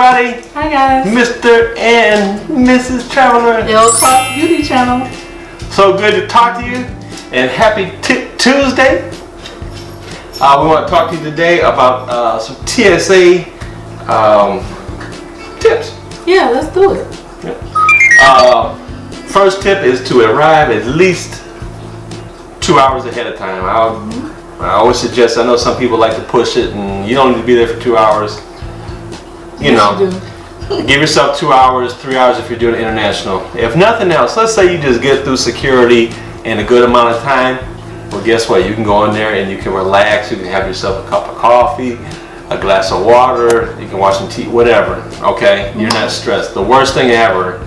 everybody. Hi guys. Mr. and Mrs. Traveler. L Cost Beauty Channel. So good to talk to you and happy Tuesday. We want to talk to you today about some TSA tips. Yeah, let's do it. First tip is to arrive at least 2 hours ahead of time. I always suggest, I know some people like to push it and you don't need to be there for 2 hours. You give yourself 2 hours, 3 hours if you're doing international. If nothing else, let's say you just get through security in a good amount of time. Well, guess what? You can go in there and you can relax. You can have yourself a cup of coffee, a glass of water. You can watch some TV, whatever. Okay, you're not stressed. The worst thing ever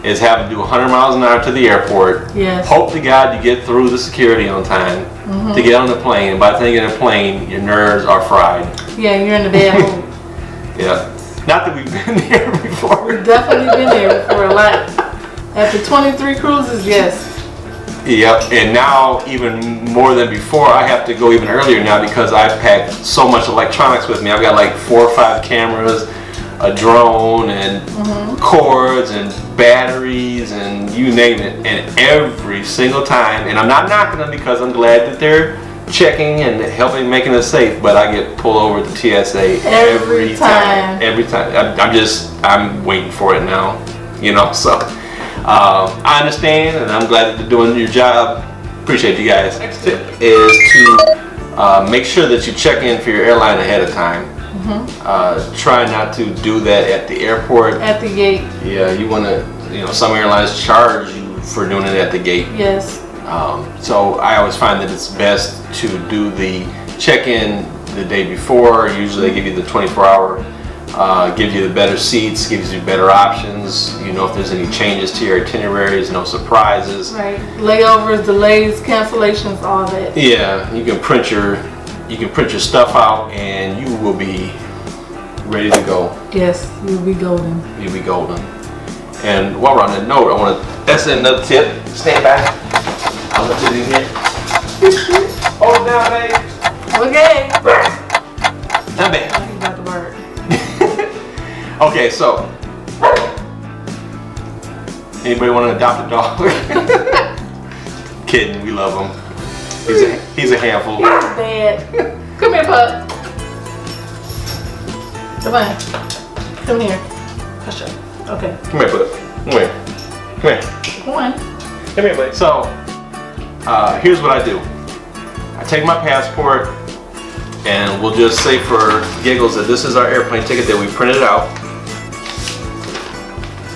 is having to do 100 miles an hour to the airport. Yes. Hope to God you get through the security on time to get on the plane. And by the time you get on the plane, your nerves are fried. Yeah, you're in the bad mood. Yeah. Not that we've been there before. We've definitely been there before a lot. After 23 cruises, yes. Yep, and now even more than before, I have to go even earlier now because I've packed so much electronics with me. I've got like 4 or 5 cameras, a drone, and cords, and batteries, and you name it. And every single time, and I'm not knocking them because I'm glad that they're checking and helping making us safe, but I get pulled over to TSA every time. Every time. I'm waiting for it now, so I understand and I'm glad that they're doing your job. Appreciate you guys. Next tip is to make sure that you check in for your airline ahead of time. Try not to do that at the airport. At the gate. Yeah, you want to, some airlines charge you for doing it at the gate. Yes. So I always find that it's best to do the check-in the day before. Usually they give you the 24-hour, give you the better seats, gives you better options. If there's any changes to your itineraries, no surprises. Right. Layovers, delays, cancellations, all that. Yeah, you can print your stuff out and you will be ready to go. Yes, you'll be golden. You'll be golden. And while we're on that note, that's another tip. Stand back. I'll let it in here. Hold it down, babe. Okay. Not bad. He's about to work. Okay, so anybody want to adopt a dog? Kidding, we love him. He's a handful. He's bad. Come here, pup. Come on. Come here. Push up. Okay. Come here, pup. Come here. Come here. Come on. Come here, buddy. So, here's what I do. I take my passport, and we'll just say for giggles that this is our airplane ticket that we printed out.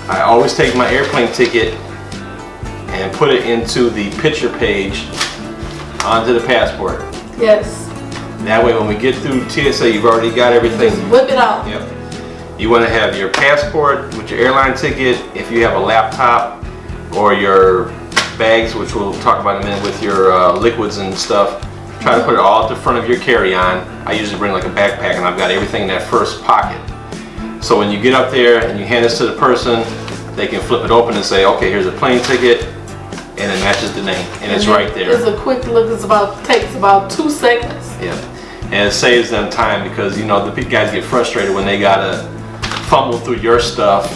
I always take my airplane ticket and put it into the picture page onto the passport. Yes. That way when we get through TSA, you've already got everything. Just whip it out. Yep. You want to have your passport with your airline ticket. If you have a laptop or your bags, which we'll talk about in a minute, with your liquids and stuff, try to put it all at the front of your carry-on. I usually bring like a backpack and I've got everything in that first pocket. So when you get up there and you hand this to the person, they can flip it open and say, okay, here's a plane ticket, and it matches the name, and it's right there. It's a quick look. Takes about 2 seconds. Yeah, and it saves them time because the guys get frustrated when they gotta fumble through your stuff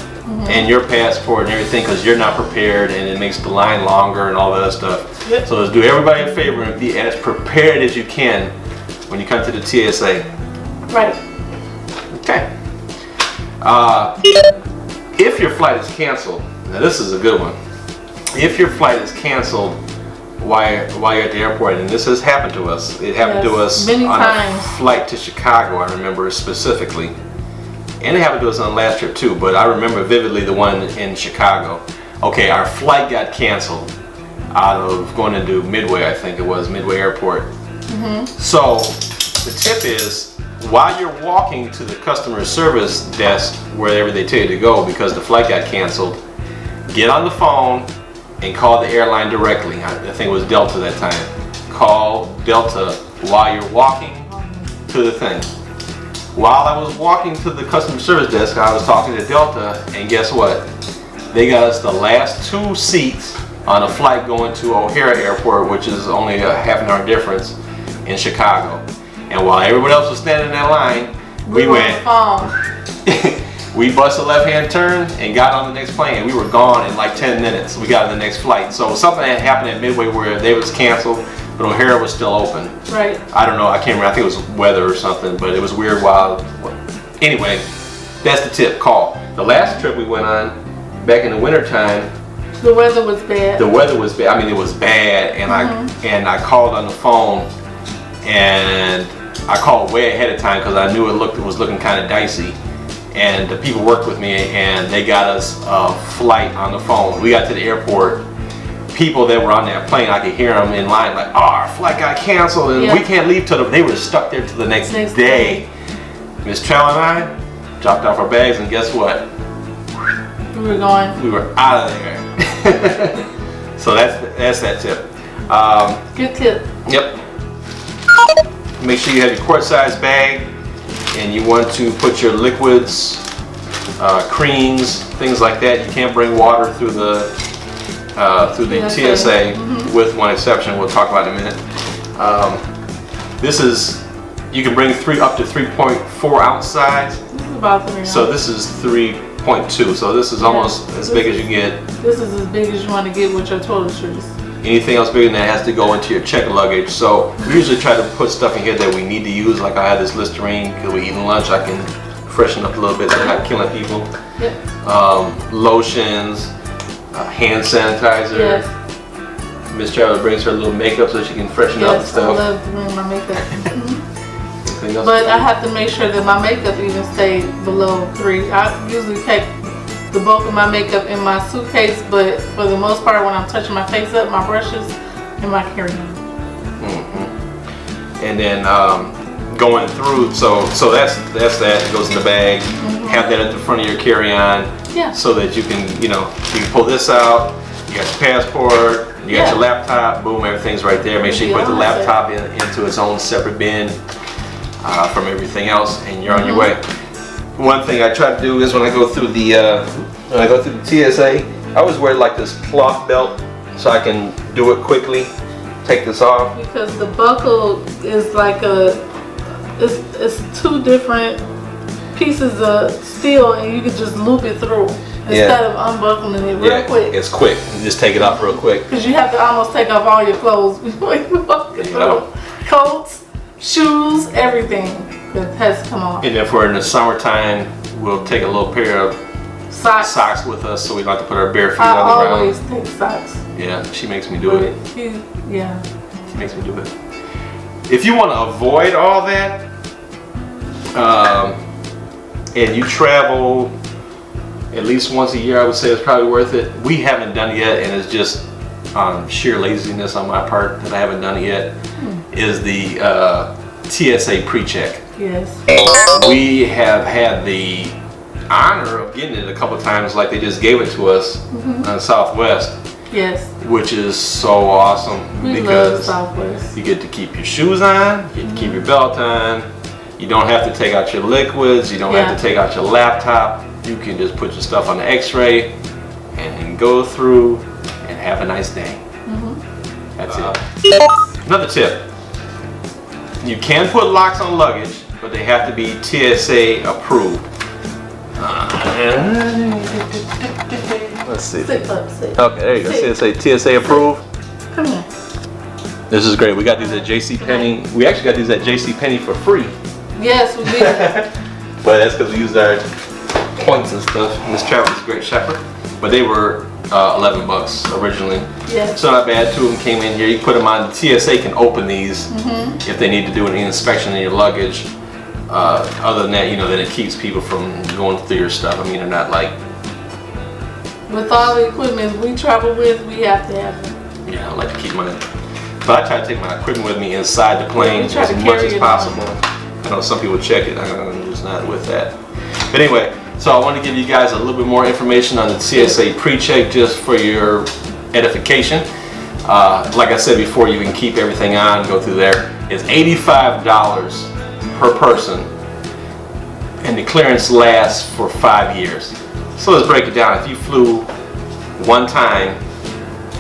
and your passport and everything because you're not prepared, and it makes the line longer and all that other stuff. Yep. So let's do everybody a favor and be as prepared as you can when you come to the TSA. Right. Okay. If your flight is canceled, now this is a good one. If your flight is canceled while you're at the airport, and this has happened to us, it happened to us many on times. a flight to Chicago, I remember specifically. And it happened to us on the last trip too, but I remember vividly the one in Chicago. Okay, our flight got canceled out of going into Midway, I think it was, Midway Airport. So the tip is, while you're walking to the customer service desk, wherever they tell you to go because the flight got canceled, get on the phone and call the airline directly. I think it was Delta that time. Call Delta while you're walking to the thing. While I was walking to the customer service desk, I was talking to Delta, and guess what? They got us the last 2 seats on a flight going to O'Hare Airport, which is only a half an hour difference in Chicago. And while everyone else was standing in that line, we went We bust a left-hand turn and got on the next plane, and we were gone in like 10 minutes. We got on the next flight. So something had happened at Midway where they was canceled, but O'Hare was still open. Right. I don't know, I can't remember, I think it was weather or something, but it was weird while, anyway, that's the tip, call. The last trip we went on, back in the wintertime, the weather was bad. The weather was bad, I mean it was bad, and I called on the phone, and I called way ahead of time because I knew it was looking kind of dicey. And the people worked with me and they got us a flight on the phone. We got to the airport. People that were on that plane, I could hear them in line like, oh, our flight got canceled and we can't leave till they were stuck there till the next day. Miss Chow and I dropped off our bags and guess what? We were gone. We were out of there. So that's that tip. Good tip. Yep. Make sure you have your quart-sized bag. And you want to put your liquids, creams, things like that. You can't bring water through the TSA with one exception. We'll talk about in a minute. This is, you can bring up to 3.4 ounce size. This is about 3 ounces. So this is 3.2. So this is almost as big as you get. This is as big as you want to get with your toiletries. Anything else bigger than that has to go into your check luggage. So we usually try to put stuff in here that we need to use. Like I have this Listerine because we eating lunch. I can freshen up a little bit so I'm not killing people. Yep. Lotions, hand sanitizer. Yes. Miss Traveler brings her little makeup so she can freshen up and stuff. I love to bring my makeup. But I have to make sure that my makeup even stays below 3. I usually take the bulk of my makeup in my suitcase, but for the most part when I'm touching my face up, my brushes and my carry-on. And then going through, so that's that. It goes in the bag. Have that at the front of your carry-on, so that you can pull this out. You got your passport, you got your laptop. Boom, everything's right there. Make sure you put the laptop into its own separate bin from everything else, and you're on your way. One thing I try to do is when I go through the TSA, I always wear like this cloth belt so I can do it quickly. Take this off because the buckle is like it's 2 different pieces of steel, and you can just loop it through instead of unbuckling it real quick. It's quick. You just take it off real quick. Because you have to almost take off all your clothes before you walk it through. Coats, shoes, everything. That has to come off. And if we're in the summertime, we'll take a little pair of socks with us so we don't have to put our bare feet on the ground. I always take socks. Yeah, she makes me do it. She makes me do it. If you want to avoid all that, and you travel at least once a year, I would say it's probably worth it. We haven't done it yet, and it's just sheer laziness on my part that I haven't done it yet, is the TSA PreCheck. Yes. We have had the honor of getting it a couple times, like they just gave it to us on Southwest. Yes. Which is so awesome because Southwest. You get to keep your shoes on, you get to keep your belt on, you don't have to take out your liquids, you don't have to take out your laptop, you can just put your stuff on the x-ray and go through and have a nice day. That's it. Another tip. You can put locks on luggage, but they have to be TSA approved. Let's see. Sit up. Okay, there you go. TSA approved. Come here. This is great. We got these at JCPenney. We actually got these at JCPenney for free. Yes, we did. But that's because we used our points and stuff. Miss Travel's a great shopper. But they were $11 originally. Yes. So not bad. 2 of them came in here. You put them on. The TSA can open these if they need to do an inspection in your luggage. Other than that, then it keeps people from going through your stuff. I mean, they're not like. With all the equipment we travel with, we have to have them. Yeah, I like to keep mine. But I try to take my equipment with me inside the plane as much as possible. I know some people check it. I'm just not with that. But anyway, so I want to give you guys a little bit more information on the TSA PreCheck just for your edification. Like I said before, you can keep everything on, go through there. It's $85 per person, and the clearance lasts for 5 years. So let's break it down. If you flew one time,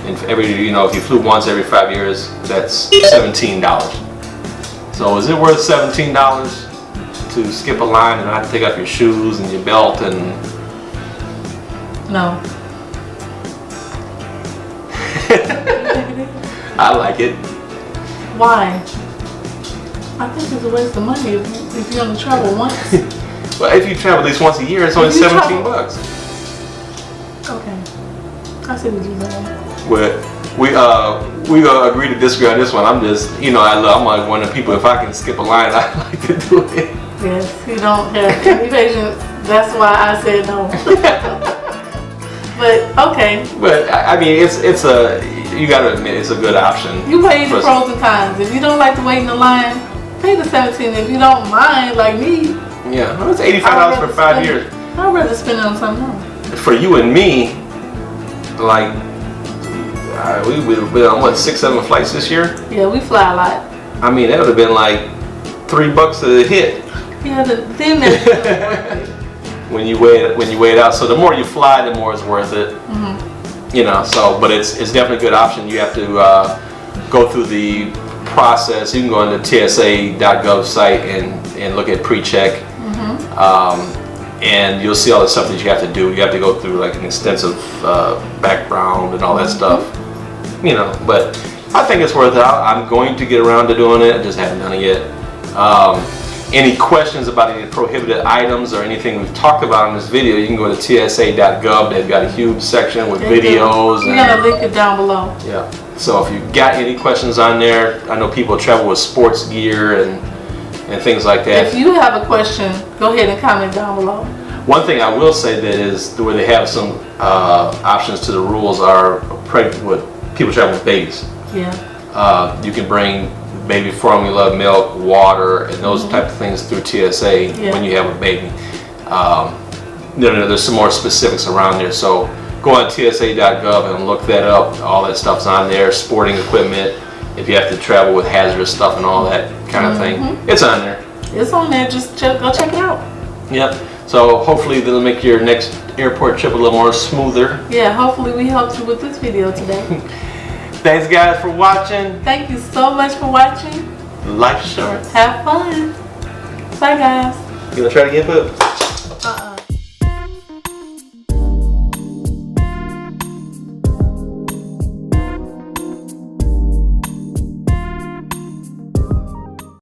and if you flew once every 5 years, that's $17. So is it worth $17 to skip a line and not have to take off your shoes and your belt and? No. I like it. Why? I think it's a waste of money if you only travel once. Well, if you travel at least once a year, it's only $17. Okay. I see what you're saying. Well, we agree to disagree on this one. I'm just, I'm like one of the people. If I can skip a line, I like to do it. Yes, you don't have any patience. That's why I said no. But okay. But I mean, you gotta admit, it's a good option. You weigh the pros and cons. If you don't like to wait in the line, pay the $17. If you don't mind, like me. Yeah, well, it's $85 for 5 years. I'd rather spend it on something else. For you and me, like, we've been on what, 6-7 flights this year? Yeah, we fly a lot. I mean, that would have been like $3 a hit. Yeah, then that's when you weigh it out. So the more you fly, the more it's worth it. Mm-hmm. But it's definitely a good option. You have to go through the process. You can go on the TSA.gov site and look at PreCheck. And you'll see all the stuff that you have to do. You have to go through like an extensive background and all that stuff. But I think it's worth it. I'm going to get around to doing it. I just haven't done it yet. Any questions about any prohibited items or anything we've talked about in this video, you can go to TSA.gov. They've got a huge section with videos. We're going to link it down below. Yeah. So if you've got any questions on there, I know people travel with sports gear and things like that. If you have a question, go ahead and comment down below. One thing I will say that is where they have some options to the rules are people travel with babies. Yeah. You can bring baby formula, milk, water, and those type of things through TSA when you have a baby. There's some more specifics around there. So go on TSA.gov and look that up. All that stuff's on there. Sporting equipment, if you have to travel with hazardous stuff and all that kind of thing. It's on there. It's on there. Just go check it out. Yep. So hopefully that'll make your next airport trip a little more smoother. Yeah, hopefully we helped you with this video today. Thanks guys for watching. Thank you so much for watching. Life's short. Have fun. Bye guys. You gonna try to get up?